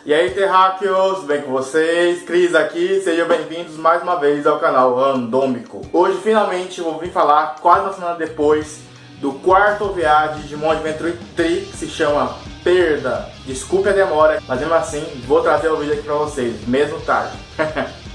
E aí, terráqueos, tudo bem com vocês? Cris aqui, sejam bem-vindos mais uma vez ao canal Randômico. Hoje, finalmente, vou vir falar, quase uma semana depois, do quarto OVA de Digimon Adventure 3, que se chama Perda. Desculpe a demora, mas mesmo assim, vou trazer o vídeo aqui pra vocês, mesmo tarde.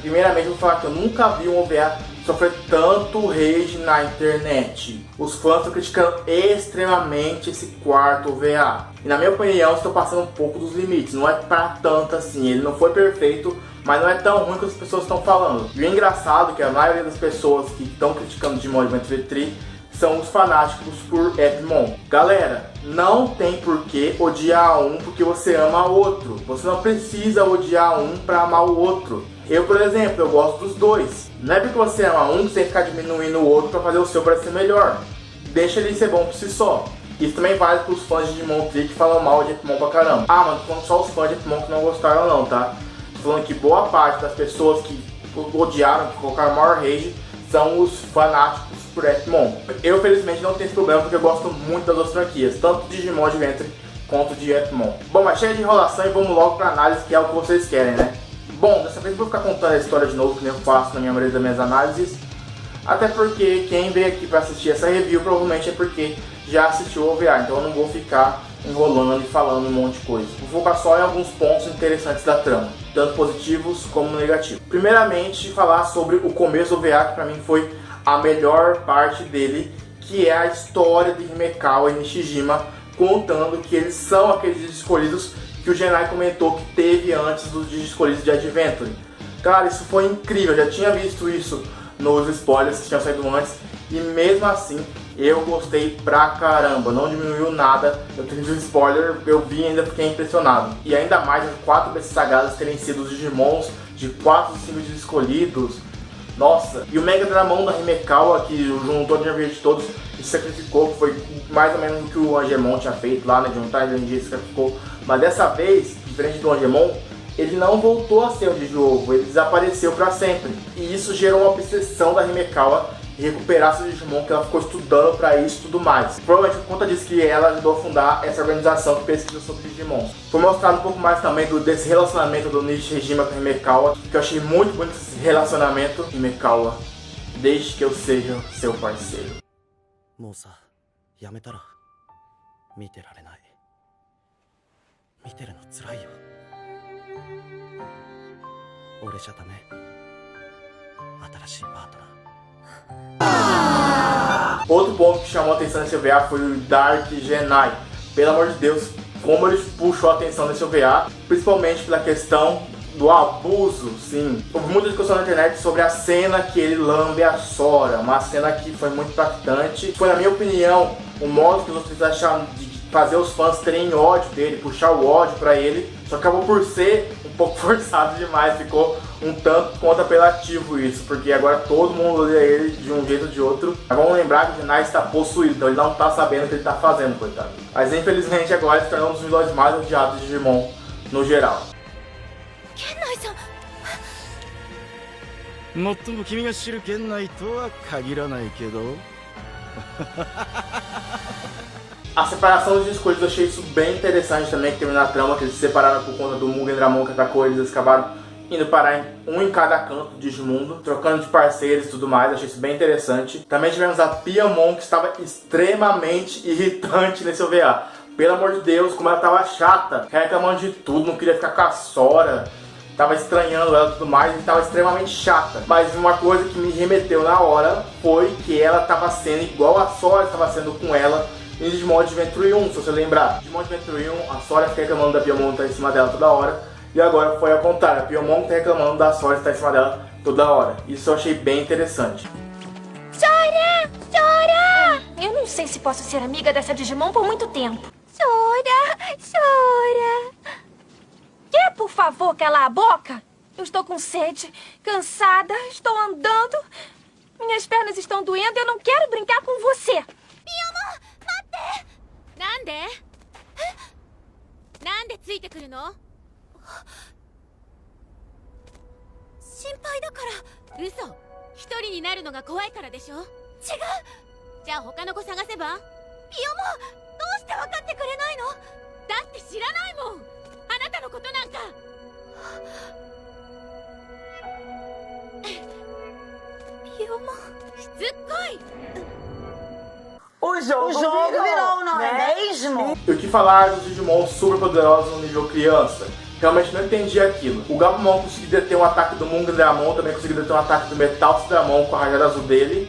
Primeiramente, vou falar que eu nunca vi um OVA sofrer tanto rage na internet. Os fãs estão criticando extremamente esse quarto OVA. E na minha opinião, estou passando um pouco dos limites. Não é pra tanto assim. Ele não foi perfeito, mas não é tão ruim que as pessoas estão falando. E o engraçado é que a maioria das pessoas que estão criticando Digimon Adventure 3 são os fanáticos por Epimon. Galera, não tem por que odiar um porque você ama outro. Você não precisa odiar um pra amar o outro. Eu, por exemplo, eu gosto dos dois. Não é porque você ama um que você tem que ficar diminuindo o outro pra fazer o seu para ser melhor. Deixa ele ser bom por si só. Isso também vale pros fãs de Digimon 3 que falam mal de Epimon pra caramba. Ah, mas tô falando só os fãs de Epimon que não gostaram não, tá? Tô falando que boa parte das pessoas que odiaram, que colocaram maior rage, são os fanáticos por Epimon. Eu, felizmente, não tenho esse problema porque eu gosto muito das duas franquias, tanto de Digimon Adventure quanto de Epimon. Bom, mas chega de enrolação e vamos logo pra análise, que é o que vocês querem, né? Bom, dessa vez eu vou ficar contando a história de novo, que nem eu faço na minha maioria das minhas análises. Até porque quem veio aqui para assistir essa review provavelmente é porque já assistiu o OVA, então eu não vou ficar enrolando e falando um monte de coisa. Vou focar só em alguns pontos interessantes da trama, tanto positivos como negativos. Primeiramente, falar sobre o começo do OVA, que pra mim foi a melhor parte dele, que é a história de Himekawa e Nishijima, contando que eles são aqueles escolhidos que o Genai comentou que teve antes dos escolhidos de Adventure. Cara, isso foi incrível, eu já tinha visto isso nos spoilers que tinham saído antes, e mesmo assim eu gostei pra caramba, não diminuiu nada. Eu tenho um spoiler, eu vi e ainda fiquei impressionado. E ainda mais as 4 bestas sagradas terem sido os Digimons de 4 dos 5 escolhidos. Nossa, e o Mega Dramon da Himekawa, que juntou a energia de todos e se sacrificou, que foi mais ou menos o que o Angemon tinha feito lá, né, de juntar a energia e se sacrificou. Mas dessa vez, diferente do Angemon, ele não voltou a ser o Digiovo, ele desapareceu pra sempre. E isso gerou uma obsessão da Himekawa em recuperar seu Digimon, que ela ficou estudando pra isso e tudo mais. Provavelmente por conta disso que ela ajudou a fundar essa organização que pesquisa sobre Digimon. Foi mostrado um pouco mais também desse relacionamento do Nishijima com a Himekawa, que eu achei muito bonito esse relacionamento. Himekawa, desde que eu seja seu parceiro. Moça, yametara. Miterare-nai. Miteru no tsurai yo. Ore já dame. Atarashii partner. Outro ponto que chamou a atenção nesse OVA foi o Dark Genai. Pelo amor de Deus, como ele puxou a atenção nesse OVA, principalmente pela questão do abuso, sim. Houve muita discussão na internet sobre a cena que ele lambe a Sora, uma cena que foi muito impactante. Foi, na minha opinião, o modo que os outros acharam de fazer os fãs terem ódio dele, puxar o ódio pra ele, só acabou por ser um pouco forçado demais, ficou um tanto quanto apelativo isso, porque agora todo mundo odeia ele de um jeito ou de outro. Mas vamos lembrar que o Genai está possuído, então ele não está sabendo o que ele está fazendo, coitado. Mas infelizmente agora ele se tornou um dos vilões mais odiados de Digimon no geral. 最も君が知る源内とは限らないけど。A separação dos escolhidos eu achei isso bem interessante também, que terminou a trama, que eles se separaram por conta do Mugen Dramon que atacou eles, acabaram indo parar um em cada canto do Digimundo, trocando de parceiros e tudo mais, achei isso bem interessante. Também tivemos a Piamon, que estava extremamente irritante nesse OVA. Pelo amor de Deus, como ela estava chata, reclamando de tudo, não queria ficar com a Sora, tava estranhando ela e tudo mais, e estava extremamente chata. Mas uma coisa que me remeteu na hora foi que ela estava sendo igual a Sora estava sendo com ela em Digimon Adventure 1, se você lembrar. Digimon Adventure 1, a Sora fica reclamando da Piamon estar em cima dela toda hora, e agora foi ao contrário, a Piamon está reclamando da Sora estar em cima dela toda hora. Isso eu achei bem interessante. Sora! Sora! Eu não sei se posso ser amiga dessa Digimon por muito tempo. Sora! Sora! Quer, por favor, calar a boca? Eu estou com sede, cansada, estou andando, minhas pernas estão doendo e eu não quero brincar com você. Piamon, mate! Nande? Nande ついてくるの? 心配だから。嘘。一人になるのが怖いからでしょ。違う。じゃあ他の子探せば。ピオモ、どうして分かってくれないの？だって知らないもん。あなたのことなんか。O jogo virou, não é mesmo? E o que falar dos Digimon super poderosos no nível criança? Realmente não entendi aquilo. O Gabumon conseguiu deter um ataque do Mugen Dramon, também conseguiu deter um ataque do Metal Dramon com a rajada azul dele.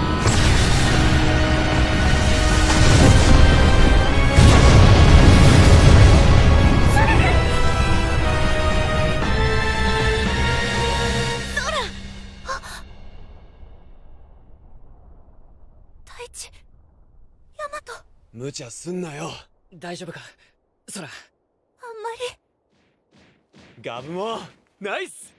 Taichi, 無茶すんなよ。大丈夫か、ソラ。あんまり。ガブモン、ナイス。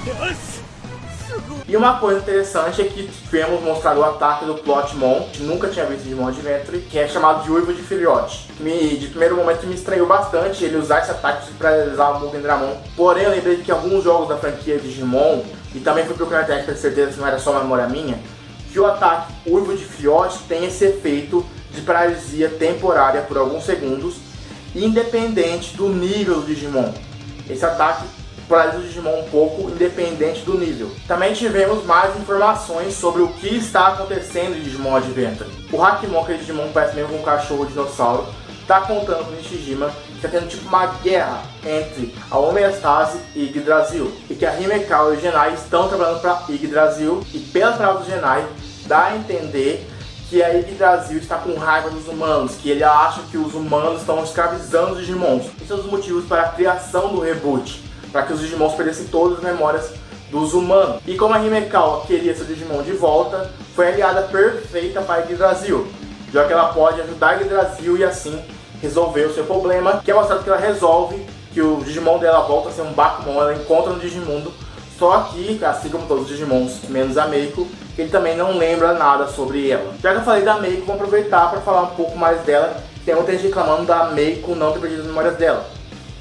よし。 E uma coisa interessante é que tivemos mostrado o ataque do Plotmon, que nunca tinha visto Digimon Adventure, que é chamado de Uivo de Filhote. De primeiro momento me estranhou bastante ele usar esse ataque para realizar o Mugen Dramon. Porém eu lembrei que alguns jogos da franquia Digimon, e também fui procurar na internet para ter certeza que não era só memória minha, que o ataque Uivo de Filhote tem esse efeito de paralisia temporária por alguns segundos, independente do nível do Digimon. Esse ataque paralisa o Digimon um pouco, independente do nível. Também tivemos mais informações sobre o que está acontecendo em Digimon Adventure. O Hakimon, que é Digimon que parece mesmo um cachorro dinossauro, está contando com o Nishijima que está tendo tipo uma guerra entre a Homeostase e Yggdrasil, e que a Himekawa e o Genai estão trabalhando para Yggdrasil, e pelas palavras do Genai dá a entender que a Yggdrasil está com raiva dos humanos, que ele acha que os humanos estão escravizando os Digimons. Esses são os motivos para a criação do reboot, para que os Digimons perdessem todas as memórias dos humanos. E como a Himekawa queria seu Digimon de volta, foi a aliada perfeita para Yggdrasil, já que ela pode ajudar Yggdrasil e assim resolver o seu problema, que é mostrado que ela resolve, que o Digimon dela volta a ser um Bakumon, ela encontra no Digimundo, só que, assim como todos os Digimons, menos a Meiko, ele também não lembra nada sobre ela. Já que eu falei da Meiko, vamos aproveitar para falar um pouco mais dela. Tem muita gente reclamando da Meiko não ter perdido as memórias dela.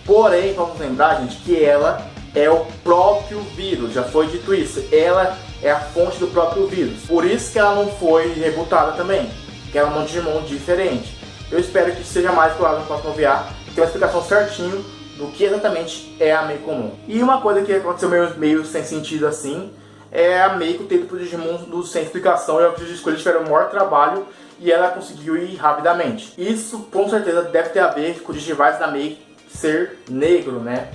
Porém, vamos lembrar, gente, que ela é o próprio vírus, já foi dito isso. Ela é a fonte do próprio vírus. Por isso que ela não foi rebootada também, que ela é um Digimon diferente. Eu espero que seja mais claro no próximo OVA, que tem uma explicação certinho do que exatamente é a Meiko comum. E uma coisa que aconteceu meio sem sentido assim, é a Meiko ter ido pro Digimundo sem explicação, e os de escolha tiveram o maior trabalho e ela conseguiu ir rapidamente. Isso com certeza deve ter a ver com o Digivice da Meiko ser negro, né?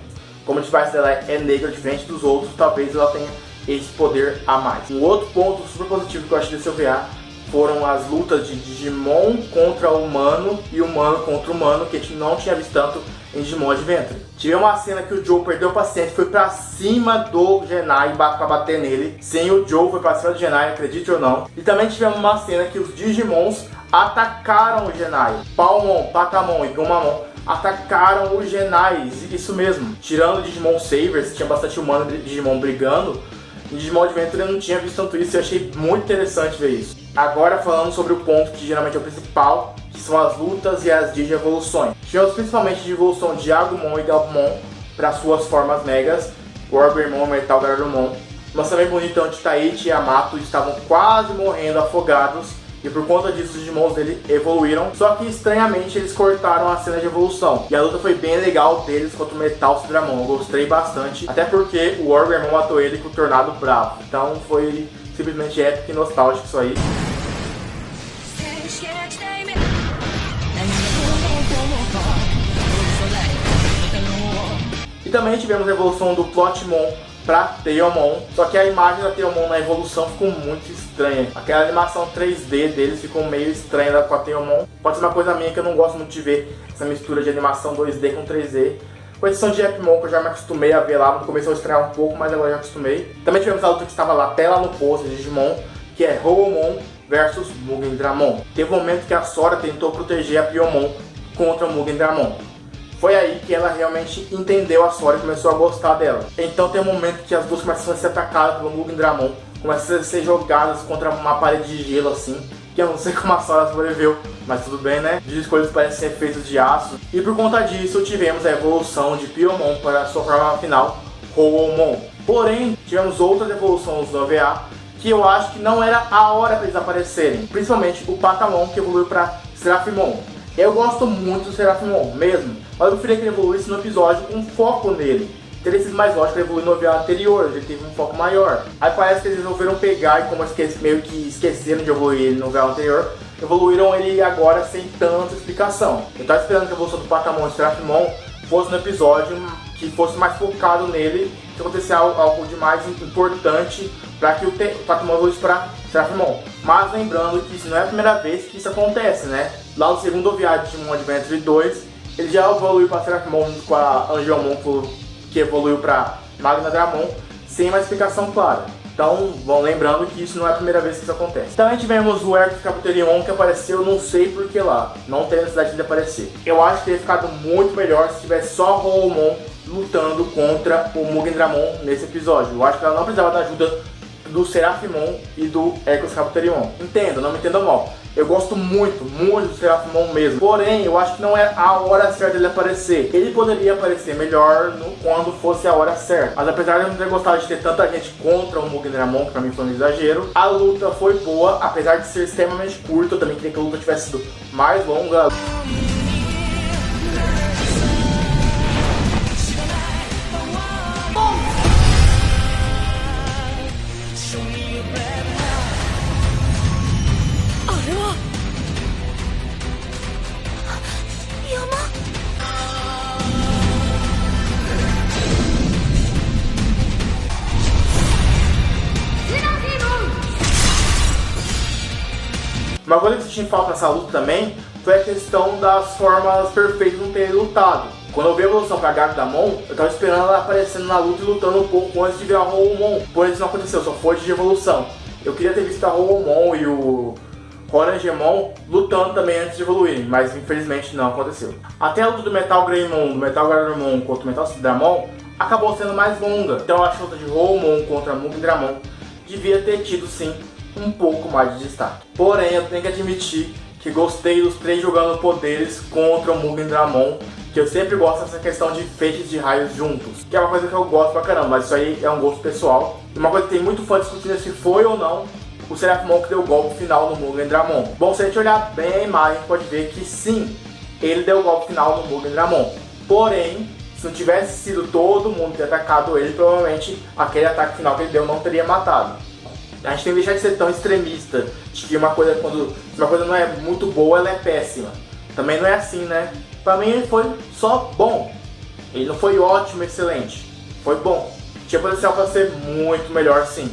Como o Digivice dela é negro, diferente dos outros, talvez ela tenha esse poder a mais. Um outro ponto super positivo que eu achei desse OVA foram as lutas de Digimon contra humano e humano contra humano, que a gente não tinha visto tanto em Digimon Adventure. Tivemos uma cena que o Joe perdeu o paciente, foi pra cima do Genai pra bater nele. Sim, o Joe foi pra cima do Genai, acredite ou não. E também tivemos uma cena que os Digimons atacaram o Genai. Palmon, Patamon e Gumamon atacaram os Genais, isso mesmo. Tirando o Digimon Savers, tinha bastante humano e Digimon brigando. Em Digimon Adventure eu não tinha visto tanto isso e achei muito interessante ver isso. Agora falando sobre o ponto que geralmente é o principal, que são as lutas e as Digi-evoluções. Tivemos principalmente de evolução de Agumon e Gabumon para suas formas megas, Wargreymon e Metal Garurumon. Mas também bonito onde Taichi e Yamato estavam quase morrendo afogados, e por conta disso os Digimons dele evoluíram, só que estranhamente eles cortaram a cena de evolução. E a luta foi bem legal deles contra o Metal Dramon, eu gostei bastante, até porque o Wargreymon matou ele com o Tornado Bravo. Então foi simplesmente épico e nostálgico isso aí. E também tivemos a evolução do Plotmon pra Tailmon, só que a imagem da Tailmon na evolução ficou muito estranha. Aquela animação 3D deles ficou meio estranha com a Tailmon. Pode ser uma coisa minha que eu não gosto muito de ver essa mistura de animação 2D com 3D. Com exceção de Epimon, que eu já me acostumei a ver lá, no começo eu estranhar um pouco, mas agora já acostumei. Também tivemos a luta que estava lá até lá no post de Digimon, que é Hoomon versus Mugen Dramon. Teve um momento que a Sora tentou proteger a Piomon contra o Mugen Dramon. Foi aí que ela realmente entendeu a Sora e começou a gostar dela. Então tem um momento que as duas começam a ser atacadas pelo Mugen Dramon, começam a ser jogadas contra uma parede de gelo assim, que eu não sei como a Sora sobreviveu, mas tudo bem, né? Os escolhas parecem ser feitos de aço. E por conta disso tivemos a evolução de Piomon para a sua forma final, Hoomon. Porém, tivemos outras evoluções no OVA que eu acho que não era a hora para eles aparecerem. Principalmente o Patamon, que evoluiu para Seraphimon. Eu gosto muito do Seraphimon mesmo, mas eu preferia que ele evoluísse no episódio com foco nele. Teria sido mais lógico ele evoluir no OVA anterior, ele teve um foco maior. Aí parece que eles resolveram pegar, e como eles meio que esqueceram de evoluir ele no OVA anterior, evoluíram ele agora sem tanta explicação. Eu tava esperando que a evolução do Patamon e do Seraphimon fosse no episódio que fosse mais focado nele, que acontecesse algo de mais importante para que o Patamon evoluísse para Seraphimon. Mas lembrando que isso não é a primeira vez que isso acontece, né? Lá no segundo OVA de Digimon Adventure 2, ele já evoluiu para Seraphimon junto com a Angelmon, que evoluiu para Magnadramon, sem uma explicação clara. Então, vão lembrando que isso não é a primeira vez que isso acontece. Também tivemos o Hercus Cabuterion, que apareceu, não sei por que lá. Não tem necessidade de aparecer. Eu acho que teria ficado muito melhor se tivesse só a Houmon lutando contra o Mugendramon nesse episódio. Eu acho que ela não precisava da ajuda do Seraphimon e do Hercus Cabuterion. Entendo, não me entendam mal. Eu gosto muito do Seraphimon mesmo. Porém, eu acho que não é a hora certa dele aparecer. Ele poderia aparecer melhor quando fosse a hora certa. Mas apesar de eu não ter gostado de ter tanta gente contra o Mugendramon, que pra mim foi um exagero, a luta foi boa, apesar de ser extremamente curta. Eu também queria que a luta tivesse sido mais longa. Uma coisa que eu senti falta nessa luta também foi a questão das formas perfeitas não terem lutado. Quando eu vi a evolução pra Garudamon, eu tava esperando ela aparecendo na luta e lutando um pouco antes de virar o Houmon. Porém isso não aconteceu, só foi de evolução. Eu queria ter visto a Houmon e o Orangemon lutando também antes de evoluírem, mas infelizmente não aconteceu. Até a luta do Metal Greymon, do Metal Garurumon contra o Metal Sidramon acabou sendo mais longa. Então a luta de Houmon contra Mugendramon devia ter tido sim um pouco mais de destaque. Porém, eu tenho que admitir que gostei dos três jogando poderes contra o Mugendramon, que eu sempre gosto dessa questão de feixes de raios juntos, que é uma coisa que eu gosto pra caramba, mas isso aí é um gosto pessoal. E uma coisa que tem muito fã discutindo se foi ou não o Seraphimon que deu o golpe final no Mugendramon. Bom, se a gente olhar bem a imagem, pode ver que sim, ele deu o golpe final no Mugendramon. Porém, se não tivesse sido todo mundo ter atacado ele, provavelmente aquele ataque final que ele deu não teria matado. A gente tem que deixar de ser tão extremista, de que uma coisa, quando uma coisa não é muito boa, ela é péssima. Também não é assim, né? Pra mim ele foi só bom. Ele não foi ótimo, excelente. Foi bom. Tinha potencial para ser muito melhor sim.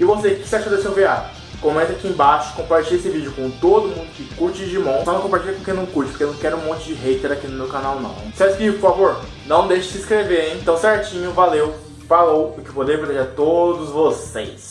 E você, o que você achou desse OVA? Comenta aqui embaixo, compartilha esse vídeo com todo mundo que curte Digimon. Só não compartilha com quem não curte, porque eu não quero um monte de hater aqui no meu canal não. Se inscreve, por favor. Não deixe de se inscrever, hein? Então certinho, valeu, falou, e que o poder proteja todos vocês.